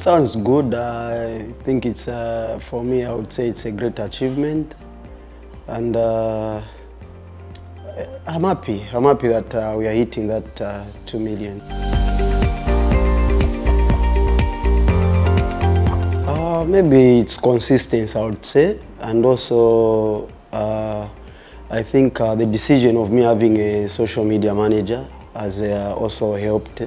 Sounds good. I think it's, for me, I would say it's a great achievement. And I'm happy. I'm happy that we are hitting that 2 million. Maybe it's consistency, I would say. And also, I think the decision of me having a social media manager has also helped,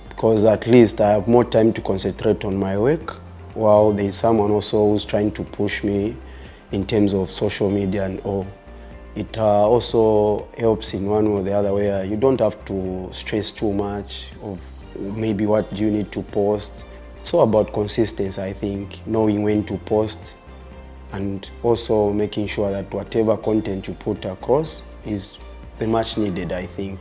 because at least I have more time to concentrate on my work, while there is someone also who's trying to push me in terms of social media and all. It also helps in one or the other, where you don't have to stress too much of maybe what you need to post. It's all about consistency, I think, knowing when to post, and also making sure that whatever content you put across is the much needed, I think.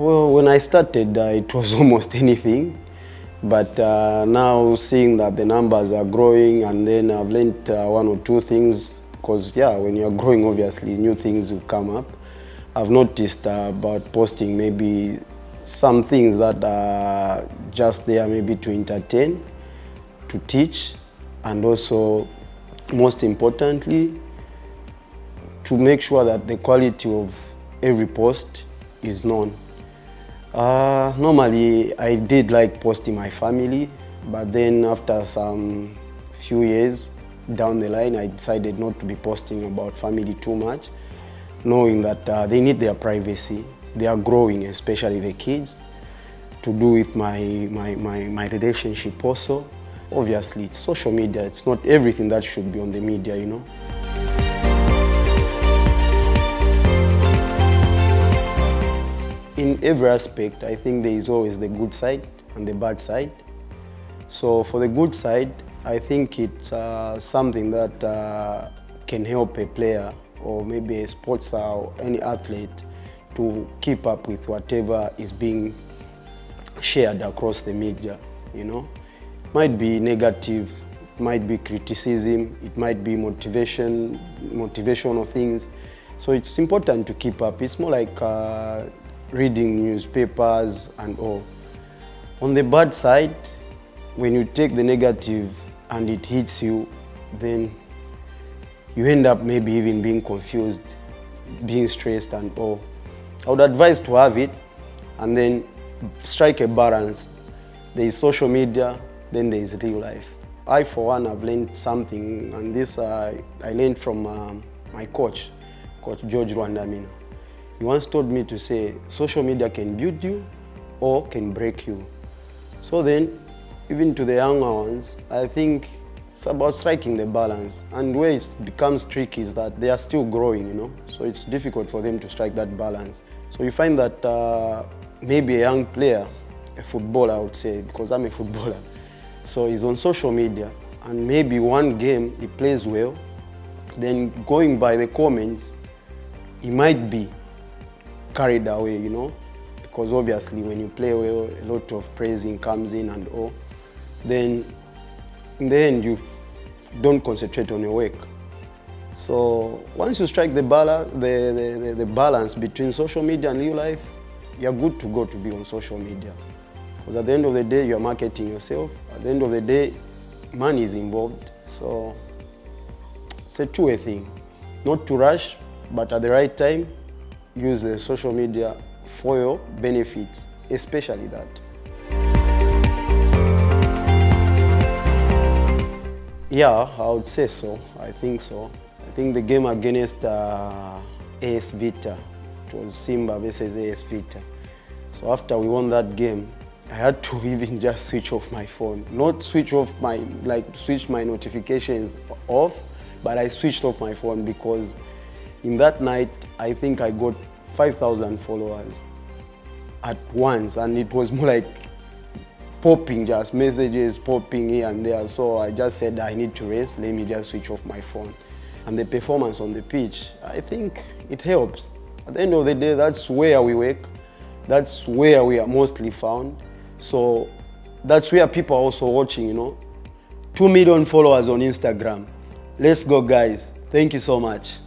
Well, when I started, it was almost anything. But now seeing that the numbers are growing, and then I've learned one or two things, because yeah, when you're growing, obviously new things will come up. I've noticed about posting maybe some things that are just there maybe to entertain, to teach, and also, most importantly, to make sure that the quality of every post is known. Normally, I did like posting my family, but then after some few years down the line, I decided not to be posting about family too much, knowing that they need their privacy. They are growing, especially the kids, to do with my relationship also. Obviously, it's social media. It's not everything that should be on the media, you know. In every aspect, I think there is always the good side and the bad side. So for the good side, I think it's something that can help a player, or maybe a sports star or any athlete, to keep up with whatever is being shared across the media, you know. It might be negative, it might be criticism, it might be motivational things. So it's important to keep up. It's more like reading newspapers and all. On the bad side, when you take the negative and it hits you, then you end up maybe even being confused, being stressed and all. I would advise to have it and then strike a balance. There is social media, then there is real life. I, for one, have learned something, and this I learned from my coach, Coach George Rwandamina. He once told me to say, social media can build you or can break you. So then, even to the younger ones, I think it's about striking the balance. And where it becomes tricky is that they are still growing, you know, so it's difficult for them to strike that balance. So you find that maybe a young player, a footballer, I would say, because I'm a footballer, so he's on social media, and maybe one game he plays well, then going by the comments, he might be carried away, you know, because obviously when you play well, a lot of praising comes in and all. Then in the end, you don't concentrate on your work. So once you strike the balance between social media and real life, you're good to go to be on social media. Because at the end of the day, you're marketing yourself. At the end of the day, money is involved. So it's a two-way thing. Not to rush, but at the right time, use the social media for your benefits, especially that. Yeah, I would say so. I think so. I think the game against AS Vita, it was Simba versus AS Vita. So after we won that game, I had to even just switch off my phone. Not switch off my, switch my notifications off, but I switched off my phone, because in that night, I think I got 5,000 followers at once, and it was more like popping, just messages popping here and there. So I just said, I need to rest, let me just switch off my phone. And the performance on the pitch, I think it helps. At the end of the day, that's where we work, that's where we are mostly found. So that's where people are also watching, you know. 2 million followers on Instagram. Let's go, guys. Thank you so much.